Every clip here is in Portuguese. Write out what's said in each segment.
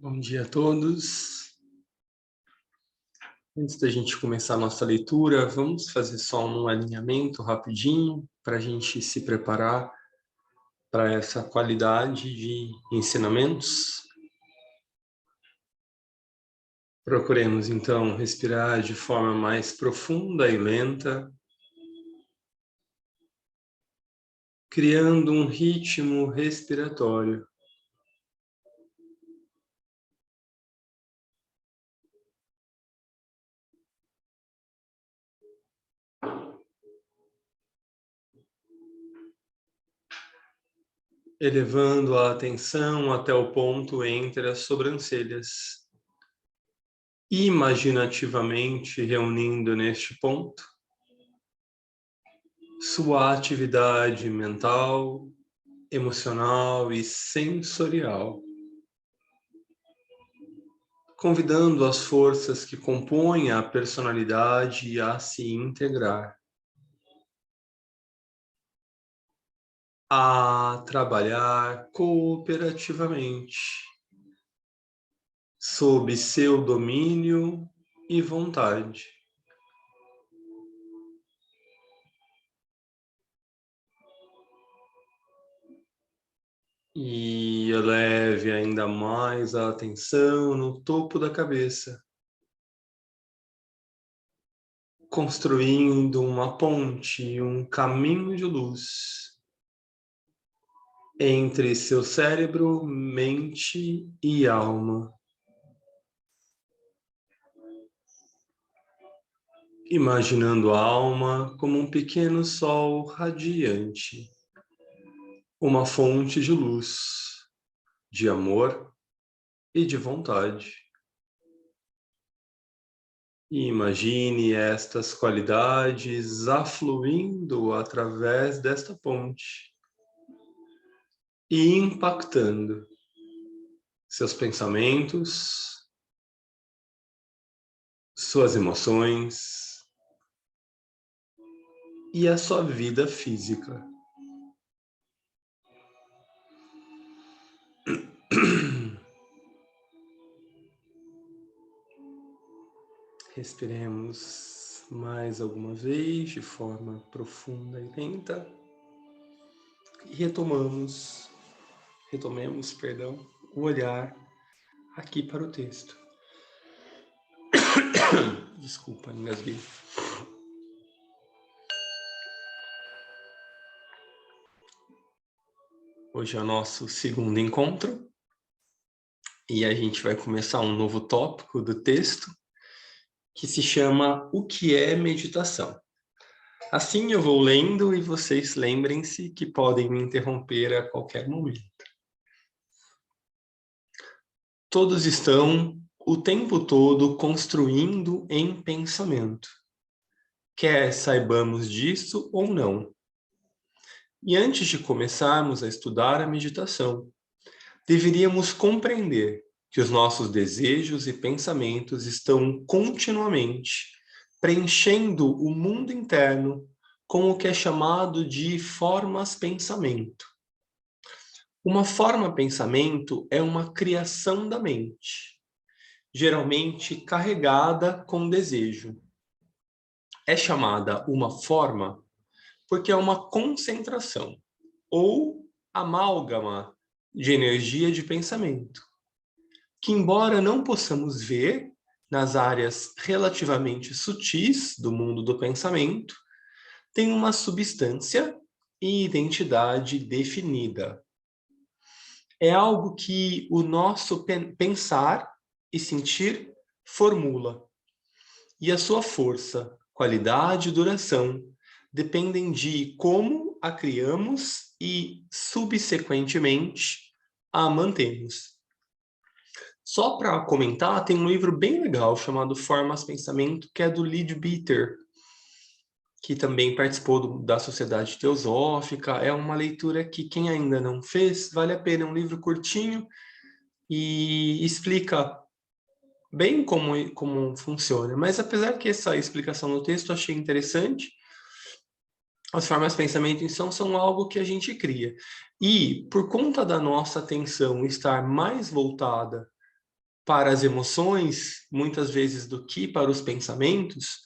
Bom dia a todos. Antes da gente começar a nossa leitura, vamos fazer só um alinhamento rapidinho para a gente se preparar para essa qualidade de ensinamentos. Procuremos então respirar de forma mais profunda e lenta, criando um ritmo respiratório. Elevando a atenção até o ponto entre as sobrancelhas. Imaginativamente reunindo neste ponto sua atividade mental, emocional e sensorial, convidando as forças que compõem a personalidade a se integrar, a trabalhar cooperativamente, sob seu domínio e vontade. E eleve ainda mais a atenção no topo da cabeça, construindo uma ponte, um caminho de luz entre seu cérebro, mente e alma. Imaginando a alma como um pequeno sol radiante, uma fonte de luz, de amor e de vontade. E imagine estas qualidades afluindo através desta ponte e impactando seus pensamentos, suas emoções e a sua vida física. Respiremos mais alguma vez de forma profunda e lenta e retomemos, o olhar aqui para o texto. Desculpa, engasguei. Hoje é o nosso segundo encontro e a gente vai começar um novo tópico do texto que se chama O que é meditação? Assim eu vou lendo e vocês lembrem-se que podem me interromper a qualquer momento. Todos estão o tempo todo construindo em pensamento, quer saibamos disso ou não. E antes de começarmos a estudar a meditação, deveríamos compreender que os nossos desejos e pensamentos estão continuamente preenchendo o mundo interno com o que é chamado de formas-pensamento. Uma forma-pensamento é uma criação da mente, geralmente carregada com desejo. É chamada uma forma porque é uma concentração ou amálgama de energia de pensamento, que embora não possamos ver nas áreas relativamente sutis do mundo do pensamento, tem uma substância e identidade definida. É algo que o nosso pensar e sentir formula, e a sua força, qualidade e duração dependem de como a criamos e, subsequentemente, a mantemos. Só para comentar, tem um livro bem legal chamado Formas Pensamento, que é do Leadbeater, que também participou da Sociedade Teosófica. É uma leitura que quem ainda não fez, vale a pena. É um livro curtinho e explica bem como funciona. Mas apesar que essa explicação no texto eu achei interessante, as formas de pensamento em são algo que a gente cria. E por conta da nossa atenção estar mais voltada para as emoções, muitas vezes, do que para os pensamentos,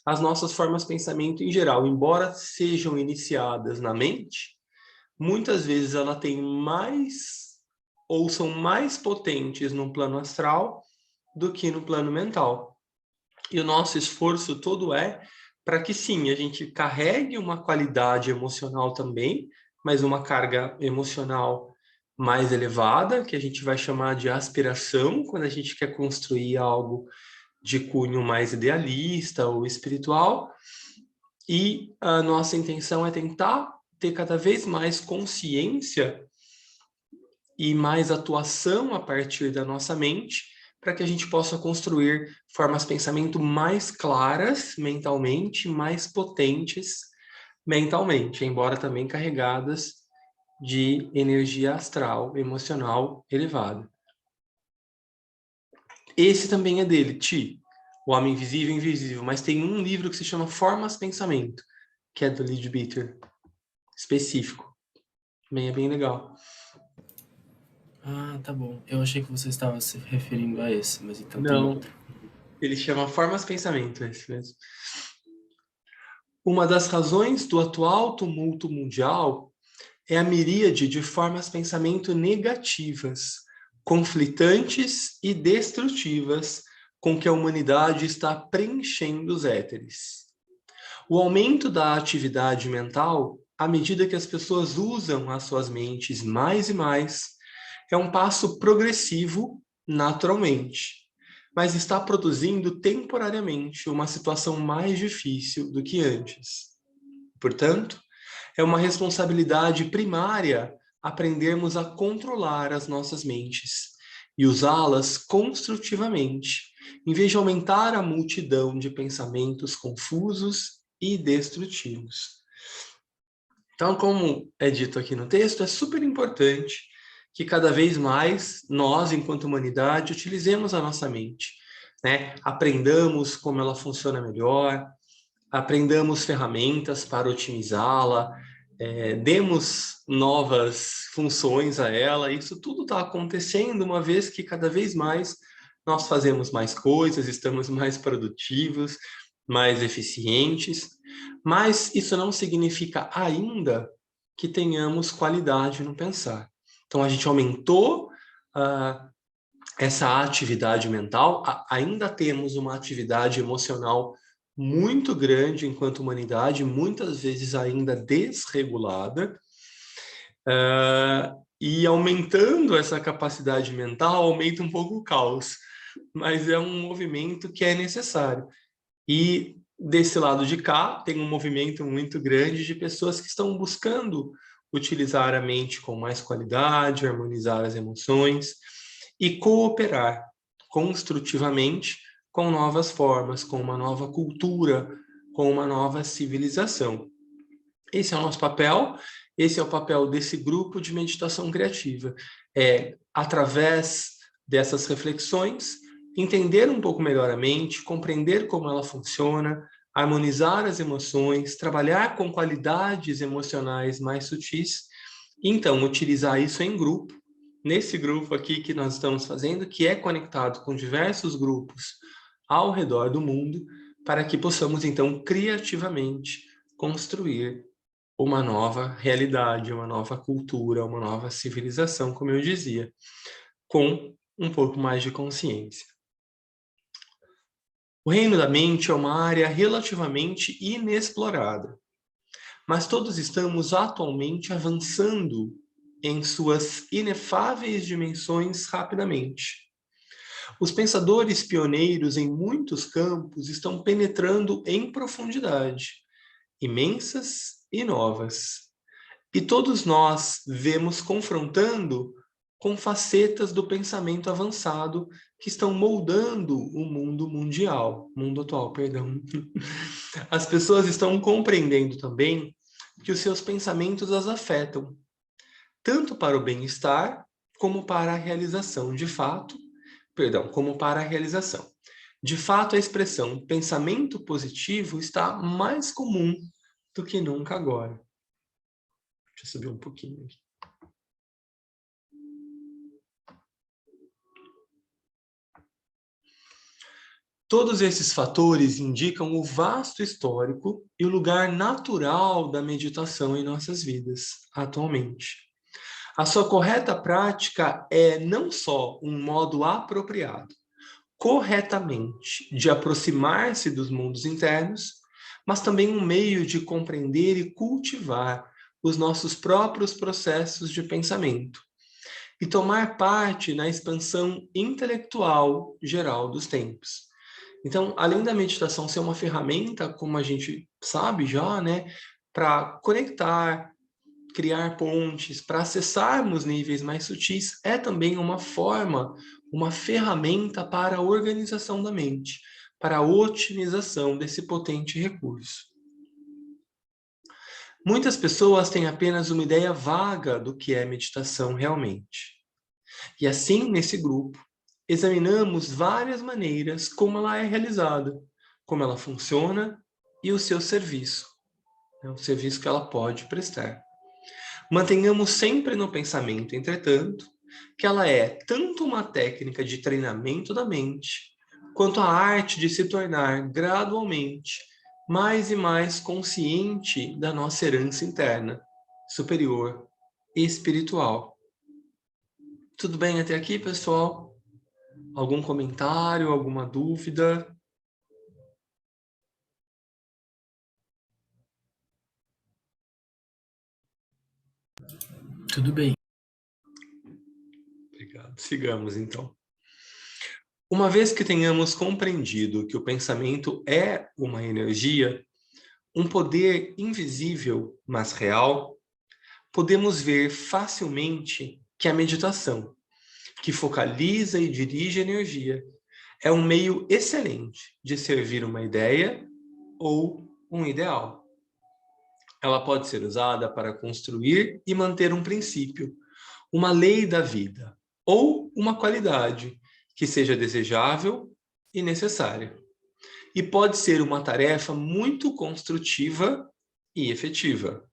as nossas formas de pensamento em geral, embora sejam iniciadas na mente, muitas vezes ela tem mais ou são mais potentes no plano astral do que no plano mental. E o nosso esforço todo é para que sim, a gente carregue uma qualidade emocional também, mas uma carga emocional mais elevada, que a gente vai chamar de aspiração, quando a gente quer construir algo de cunho mais idealista ou espiritual. E a nossa intenção é tentar ter cada vez mais consciência e mais atuação a partir da nossa mente, para que a gente possa construir formas de pensamento mais claras mentalmente, mais potentes mentalmente, embora também carregadas de energia astral, emocional elevada. Esse também é dele, Ti, O Homem Invisível e Invisível, mas tem um livro que se chama Formas de Pensamento, que é do Leadbeater, específico. Também é bem legal. Ah, tá bom. Eu achei que você estava se referindo a esse, mas então tem Não, outro. ele chama Formas de Pensamento, é esse mesmo. Uma das razões do atual tumulto mundial é a miríade de formas de pensamento negativas, conflitantes e destrutivas com que a humanidade está preenchendo os éteres. O aumento da atividade mental, à medida que as pessoas usam as suas mentes mais e mais, é um passo progressivo, naturalmente, mas está produzindo temporariamente uma situação mais difícil do que antes. Portanto, é uma responsabilidade primária aprendermos a controlar as nossas mentes e usá-las construtivamente, em vez de aumentar a multidão de pensamentos confusos e destrutivos. Então, como é dito aqui no texto, é super importante que cada vez mais nós, enquanto humanidade, utilizemos a nossa mente, né? Aprendamos como ela funciona melhor, aprendamos ferramentas para otimizá-la, demos novas funções a ela. Isso tudo está acontecendo uma vez que cada vez mais nós fazemos mais coisas, estamos mais produtivos, mais eficientes, mas isso não significa ainda que tenhamos qualidade no pensar. Então a gente aumentou essa atividade mental, ainda temos uma atividade emocional muito grande enquanto humanidade, muitas vezes ainda desregulada, e aumentando essa capacidade mental, aumenta um pouco o caos, mas é um movimento que é necessário. E desse lado de cá, tem um movimento muito grande de pessoas que estão buscando utilizar a mente com mais qualidade, harmonizar as emoções e cooperar construtivamente com novas formas, com uma nova cultura, com uma nova civilização. Esse é o nosso papel, esse é o papel desse grupo de meditação criativa. É, através dessas reflexões, entender um pouco melhor a mente, compreender como ela funciona, harmonizar as emoções, trabalhar com qualidades emocionais mais sutis, então utilizar isso em grupo, nesse grupo aqui que nós estamos fazendo, que é conectado com diversos grupos ao redor do mundo, para que possamos então criativamente construir uma nova realidade, uma nova cultura, uma nova civilização, como eu dizia, com um pouco mais de consciência. O reino da mente é uma área relativamente inexplorada, mas todos estamos atualmente avançando em suas inefáveis dimensões rapidamente. Os pensadores pioneiros em muitos campos estão penetrando em profundidade, imensas e novas. E todos nós vemos confrontando com facetas do pensamento avançado que estão moldando o mundo mundial, mundo atual, perdão. As pessoas estão compreendendo também que os seus pensamentos as afetam, tanto para o bem-estar como para a realização de fato, como para a realização. De fato, a expressão pensamento positivo está mais comum do que nunca agora. Deixa eu subir um pouquinho aqui. Todos esses fatores indicam o vasto histórico e o lugar natural da meditação em nossas vidas, atualmente. A sua correta prática é não só um modo apropriado, corretamente, de aproximar-se dos mundos internos, mas também um meio de compreender e cultivar os nossos próprios processos de pensamento e tomar parte na expansão intelectual geral dos tempos. Então, além da meditação ser uma ferramenta, como a gente sabe já, né, para conectar, criar pontes, para acessarmos níveis mais sutis, é também uma forma, uma ferramenta para a organização da mente, para a otimização desse potente recurso. Muitas pessoas têm apenas uma ideia vaga do que é meditação realmente. E assim, nesse grupo, examinamos várias maneiras como ela é realizada, como ela funciona e o seu serviço, o serviço que ela pode prestar. Mantenhamos sempre no pensamento, entretanto, que ela é tanto uma técnica de treinamento da mente, quanto a arte de se tornar gradualmente mais e mais consciente da nossa herança interna, superior e espiritual. Tudo bem até aqui, pessoal? Algum comentário, alguma dúvida? Tudo bem. Obrigado. Sigamos, então. Uma vez que tenhamos compreendido que o pensamento é uma energia, um poder invisível, mas real, podemos ver facilmente que a meditação, que focaliza e dirige a energia, é um meio excelente de servir uma ideia ou um ideal. Ela pode ser usada para construir e manter um princípio, uma lei da vida, ou uma qualidade que seja desejável e necessária. E pode ser uma tarefa muito construtiva e efetiva.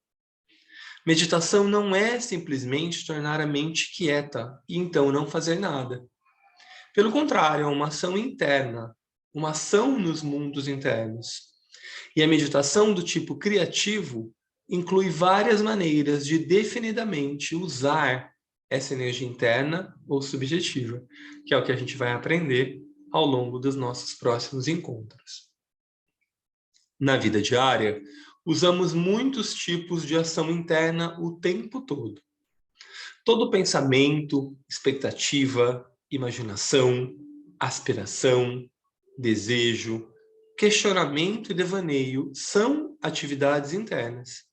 Meditação não é simplesmente tornar a mente quieta e então não fazer nada. Pelo contrário, é uma ação interna, uma ação nos mundos internos. E a meditação do tipo criativo inclui várias maneiras de definidamente usar essa energia interna ou subjetiva, que é o que a gente vai aprender ao longo dos nossos próximos encontros. Na vida diária, usamos muitos tipos de ação interna o tempo todo. Todo pensamento, expectativa, imaginação, aspiração, desejo, questionamento e devaneio são atividades internas,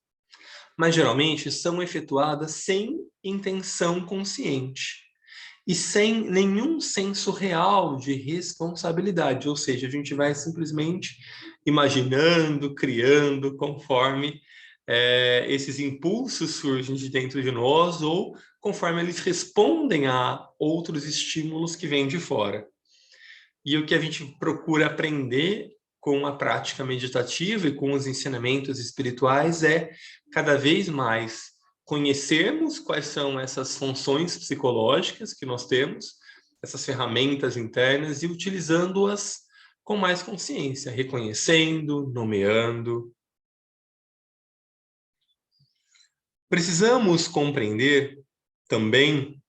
mas geralmente são efetuadas sem intenção consciente e sem nenhum senso real de responsabilidade, ou seja, a gente vai simplesmente imaginando, criando, conforme esses impulsos surgem de dentro de nós ou conforme eles respondem a outros estímulos que vêm de fora. E o que a gente procura aprender com a prática meditativa e com os ensinamentos espirituais é cada vez mais conhecermos quais são essas funções psicológicas que nós temos, essas ferramentas internas e utilizando-as com mais consciência, reconhecendo, nomeando. Precisamos compreender também,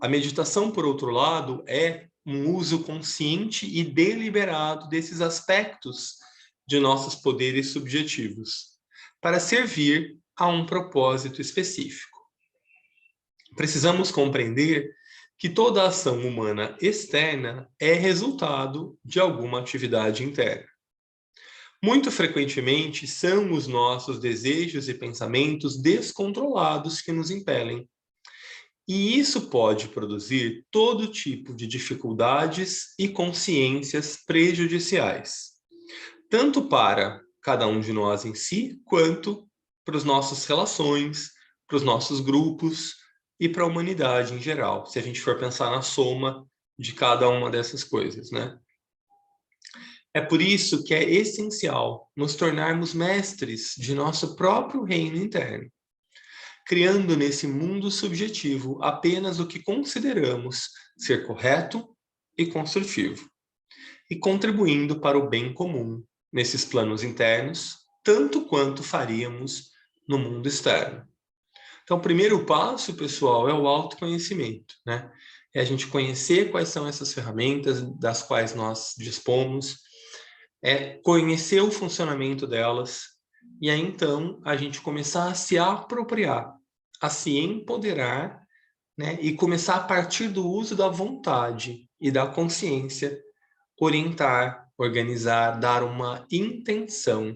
a meditação, por outro lado, é um uso consciente e deliberado desses aspectos de nossos poderes subjetivos, para servir a um propósito específico. Precisamos compreender que toda ação humana externa é resultado de alguma atividade interna. Muito frequentemente são os nossos desejos e pensamentos descontrolados que nos impelem. E isso pode produzir todo tipo de dificuldades e consciências prejudiciais, tanto para cada um de nós em si, quanto para as nossas relações, para os nossos grupos e para a humanidade em geral, se a gente for pensar na soma de cada uma dessas coisas, né? É por isso que é essencial nos tornarmos mestres de nosso próprio reino interno, criando nesse mundo subjetivo apenas o que consideramos ser correto e construtivo. e contribuindo para o bem comum nesses planos internos, tanto quanto faríamos no mundo externo. Então, o primeiro passo, pessoal, é o autoconhecimento, né? É a gente conhecer quais são essas ferramentas das quais nós dispomos, é conhecer o funcionamento delas, e aí, então, a gente começar a se apropriar, a se empoderar, né? E começar a partir do uso da vontade e da consciência, orientar, organizar, dar uma intenção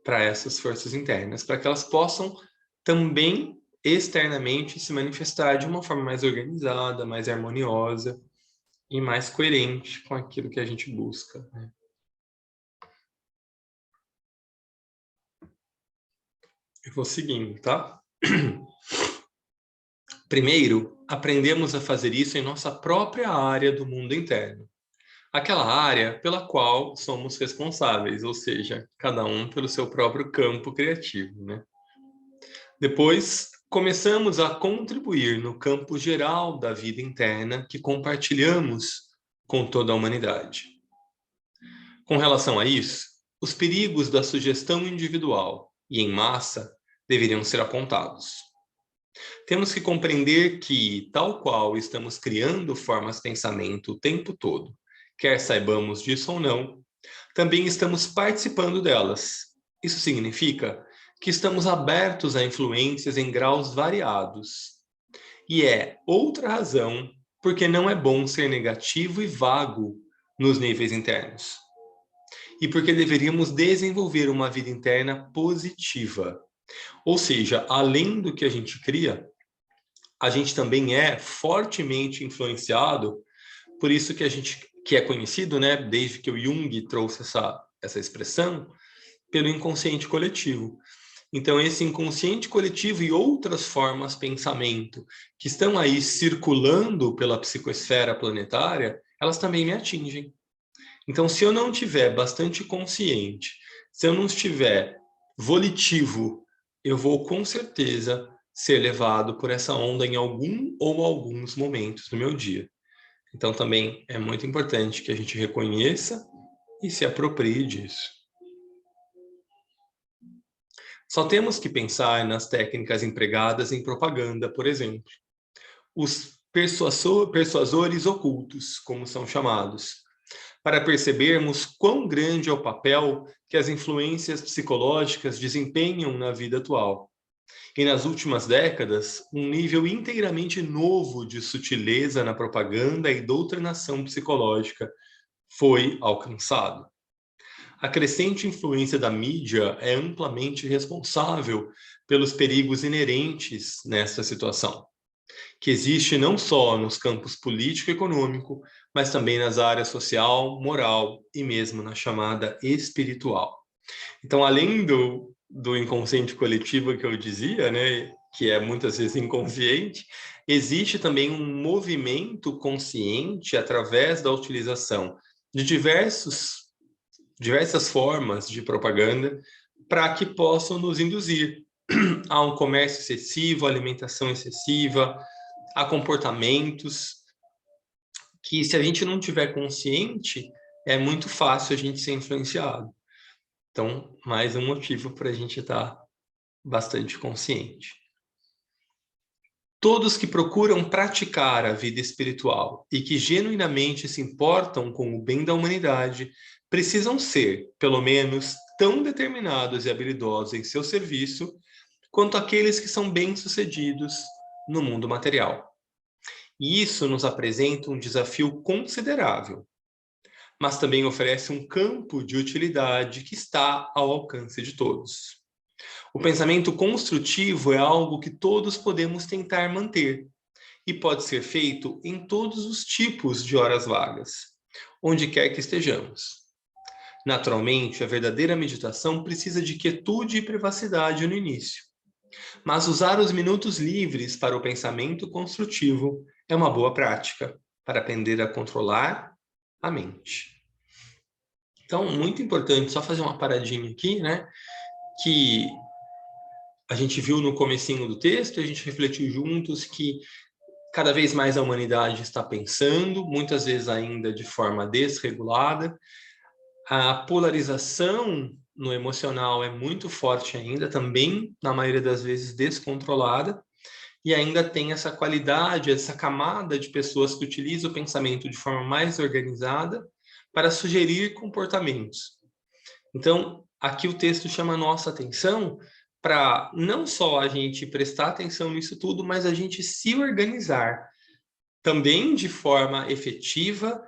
para essas forças internas, para que elas possam também externamente se manifestar de uma forma mais organizada, mais harmoniosa e mais coerente com aquilo que a gente busca, né? Eu vou seguindo, tá? Primeiro, aprendemos a fazer isso em nossa própria área do mundo interno. Aquela área pela qual somos responsáveis, ou seja, cada um pelo seu próprio campo criativo, né? Depois, começamos a contribuir no campo geral da vida interna que compartilhamos com toda a humanidade. Com relação a isso, os perigos da sugestão individual e em massa deveriam ser apontados. Temos que compreender que, tal qual estamos criando formas de pensamento o tempo todo, quer saibamos disso ou não, também estamos participando delas. Isso significa que estamos abertos a influências em graus variados. E é outra razão porque não é bom ser negativo e vago nos níveis internos. E porque deveríamos desenvolver uma vida interna positiva. Ou seja, além do que a gente cria, a gente também é fortemente influenciado por isso que é conhecido, né, desde que o Jung trouxe essa expressão, pelo inconsciente coletivo. Então, esse inconsciente coletivo e outras formas de pensamento que estão aí circulando pela psicosfera planetária, elas também me atingem. Então, se eu não estiver bastante consciente, se eu não estiver volitivo, eu vou com certeza ser levado por essa onda em algum ou alguns momentos do meu dia. Então, também é muito importante que a gente reconheça e se aproprie disso. Só temos que pensar nas técnicas empregadas em propaganda, por exemplo. Os persuasores ocultos, como são chamados, para percebermos quão grande é o papel que as influências psicológicas desempenham na vida atual. E nas últimas décadas, um nível inteiramente novo de sutileza na propaganda e doutrinação psicológica foi alcançado. A crescente influência da mídia é amplamente responsável pelos perigos inerentes nessa situação, que existe não só nos campos político e econômico, mas também nas áreas social, moral e mesmo na chamada espiritual. Então, além do inconsciente coletivo que eu dizia, né, que é muitas vezes inconsciente, existe também um movimento consciente através da utilização de diversas formas de propaganda para que possam nos induzir a um comércio excessivo, alimentação excessiva, a comportamentos que, se a gente não tiver consciente, é muito fácil a gente ser influenciado. Então, mais um motivo para a gente estar bastante consciente. Todos que procuram praticar a vida espiritual e que genuinamente se importam com o bem da humanidade precisam ser, pelo menos, tão determinados e habilidosos em seu serviço quanto aqueles que são bem-sucedidos no mundo material. E isso nos apresenta um desafio considerável, mas também oferece um campo de utilidade que está ao alcance de todos. O pensamento construtivo é algo que todos podemos tentar manter e pode ser feito em todos os tipos de horas vagas, onde quer que estejamos. Naturalmente, a verdadeira meditação precisa de quietude e privacidade no início, mas usar os minutos livres para o pensamento construtivo é uma boa prática para aprender a controlar a mente. Então, muito importante, só fazer uma paradinha aqui, né? Que a gente viu no comecinho do texto, a gente refletiu juntos que Cada vez mais a humanidade está pensando, muitas vezes ainda de forma desregulada. A polarização no emocional é muito forte ainda, também, na maioria das vezes, descontrolada. E ainda tem essa qualidade, essa camada de pessoas que utilizam o pensamento de forma mais organizada para sugerir comportamentos. Então, aqui o texto chama a nossa atenção para não só a gente prestar atenção nisso tudo, mas a gente se organizar também de forma efetiva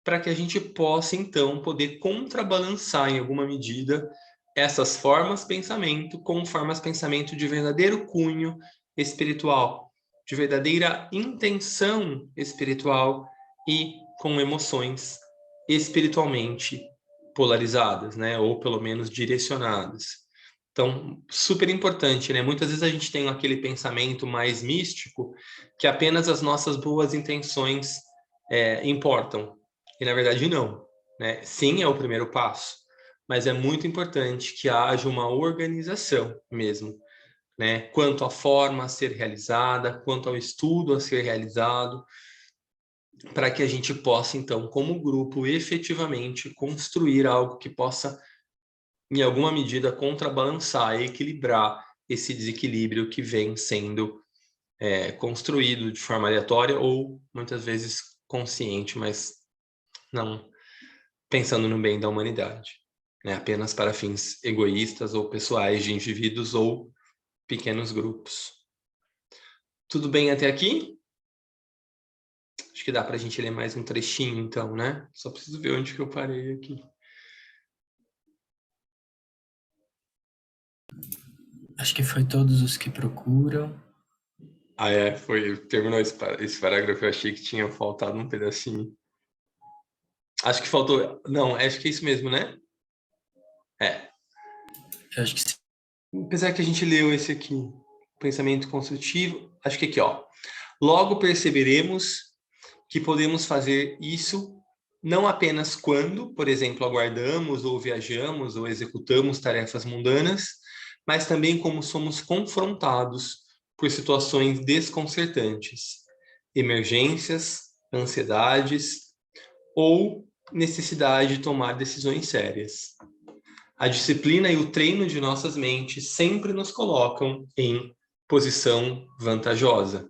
para que a gente possa, então, poder contrabalançar em alguma medida essas formas pensamento com formas pensamento de verdadeiro cunho espiritual, de verdadeira intenção espiritual e com emoções espiritualmente polarizadas, né? Ou pelo menos direcionadas. Então, super importante, né? Muitas vezes a gente tem aquele pensamento mais místico que apenas as nossas boas intenções importam. E, na verdade, não, né? Sim, é o primeiro passo, mas é muito importante que haja uma organização mesmo, né? Quanto à forma a ser realizada, quanto ao estudo a ser realizado, para que a gente possa, então, como grupo, efetivamente construir algo que possa, em alguma medida, contrabalançar e equilibrar esse desequilíbrio que vem sendo construído de forma aleatória ou, muitas vezes, consciente, mas não pensando no bem da humanidade, né? Apenas para fins egoístas ou pessoais de indivíduos ou pequenos grupos. Tudo bem até aqui? Acho que dá para a gente ler mais um trechinho, então, né? Só preciso ver onde que eu parei aqui. Acho que foi todos os que procuram. Terminou esse parágrafo, eu achei que tinha faltado um pedacinho. Acho que faltou, não, acho que é isso mesmo, né? Eu acho que sim. Apesar que a gente leu esse aqui, pensamento construtivo, acho que aqui, ó. Logo perceberemos que podemos fazer isso não apenas quando, por exemplo, aguardamos ou viajamos ou executamos tarefas mundanas, mas também como somos confrontados por situações desconcertantes, emergências, ansiedades ou necessidade de tomar decisões sérias. A disciplina e o treino de nossas mentes sempre nos colocam em posição vantajosa.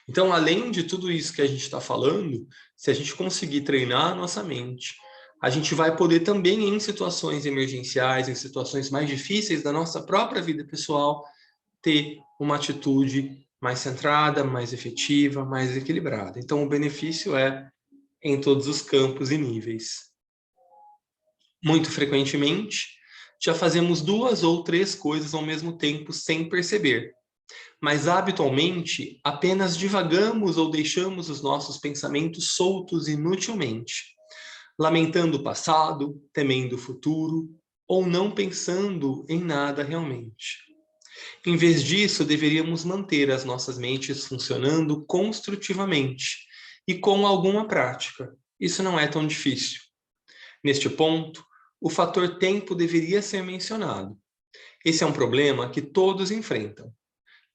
Então, além de tudo isso que a gente está falando, se a gente conseguir treinar a nossa mente, a gente vai poder também, em situações emergenciais, em situações mais difíceis da nossa própria vida pessoal, ter uma atitude mais centrada, mais efetiva, mais equilibrada. Então, o benefício é em todos os campos e níveis. Muito frequentemente, já fazemos 2 ou 3 coisas ao mesmo tempo sem perceber. Mas habitualmente apenas divagamos ou deixamos os nossos pensamentos soltos inutilmente, lamentando o passado, temendo o futuro, ou não pensando em nada realmente. Em vez disso, deveríamos manter as nossas mentes funcionando construtivamente e com alguma prática. Isso não é tão difícil. Neste ponto, o fator tempo deveria ser mencionado. Esse é um problema que todos enfrentam,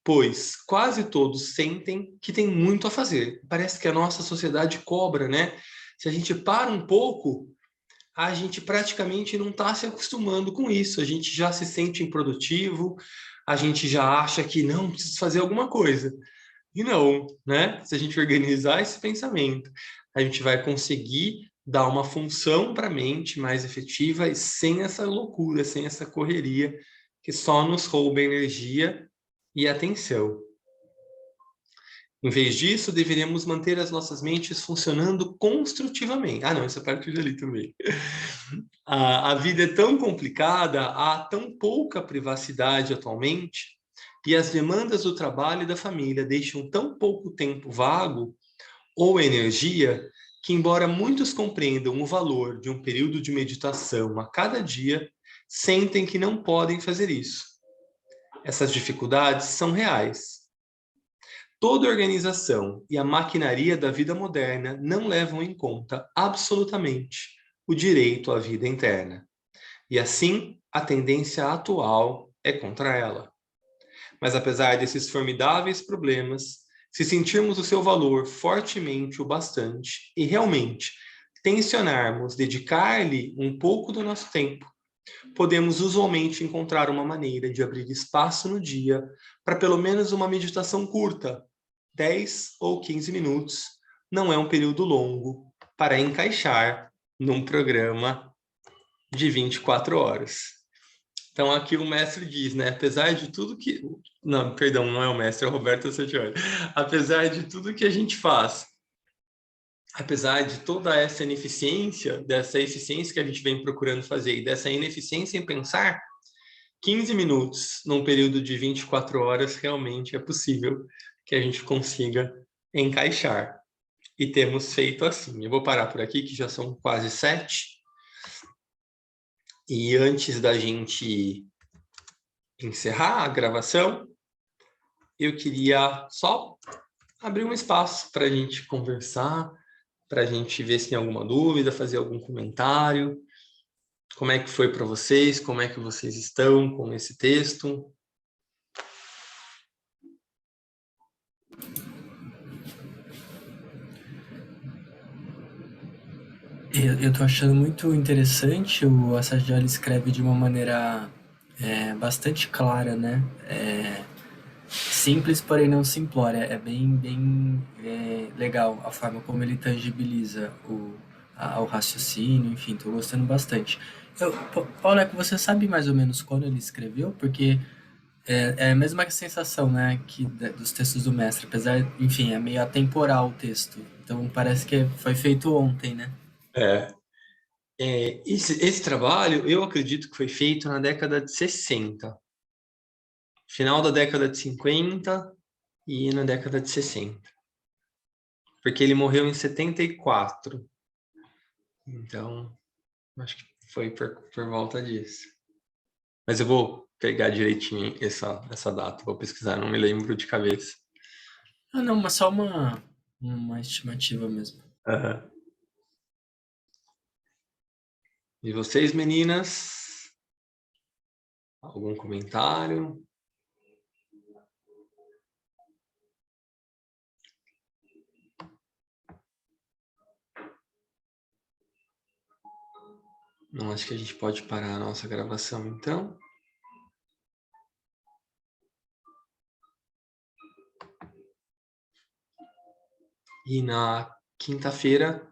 pois quase todos sentem que tem muito a fazer. Parece que a nossa sociedade cobra, né? Se a gente para um pouco, a gente praticamente não está se acostumando com isso. A gente já se sente improdutivo, a gente já acha que não, preciso fazer alguma coisa. E não, né? Se a gente organizar esse pensamento, a gente vai conseguir dar uma função para a mente mais efetiva e sem essa loucura, sem essa correria que só nos rouba energia e atenção. Em vez disso, deveríamos manter as nossas mentes funcionando construtivamente. Ah, não, essa parte eu já li também. A vida é tão complicada, há tão pouca privacidade atualmente, e as demandas do trabalho e da família deixam tão pouco tempo vago ou energia que, embora muitos compreendam o valor de um período de meditação a cada dia, sentem que não podem fazer isso. Essas dificuldades são reais. Toda organização e a maquinaria da vida moderna não levam em conta absolutamente o direito à vida interna. E assim, a tendência atual é contra ela. Mas apesar desses formidáveis problemas, Se sentirmos o seu valor fortemente o bastante e realmente tensionarmos dedicar-lhe um pouco do nosso tempo, podemos usualmente encontrar uma maneira de abrir espaço no dia para pelo menos uma meditação curta, 10 ou 15 minutos, não é um período longo, para encaixar num programa de 24 horas. Então aqui o mestre diz, né, apesar de tudo que... Não, perdão, não é o mestre, é o Roberto Santiago. Apesar de tudo que a gente faz, apesar de toda essa ineficiência, dessa eficiência que a gente vem procurando fazer e dessa ineficiência em pensar, 15 minutos num período de 24 horas realmente é possível que a gente consiga encaixar. E temos feito assim. Eu vou parar por aqui, que já são quase 7. E antes da gente encerrar a gravação, eu queria só abrir um espaço para a gente conversar, para a gente ver se tem alguma dúvida, fazer algum comentário. Como é que foi para vocês? Como é que vocês estão com esse texto? Eu tô achando muito interessante, o Assad ele escreve de uma maneira bastante clara, né? Simples, porém não simplória. É bem legal a forma como ele tangibiliza o raciocínio, enfim, tô gostando bastante. Paulo, é que você sabe mais ou menos quando ele escreveu? Porque é a mesma sensação, né, dos textos do mestre, apesar, enfim, é meio atemporal o texto. Então parece que foi feito ontem, né? É, esse trabalho, eu acredito que foi feito na década de 60. Final da década de 50 e na década de 60. Porque ele morreu em 74. Então, acho que foi por volta disso. Mas eu vou pegar direitinho essa data, vou pesquisar, não me lembro de cabeça. Ah, não, mas só uma estimativa mesmo. Uhum. E vocês, meninas? Algum comentário? Não, acho que a gente pode parar a nossa gravação, então. E na quinta-feira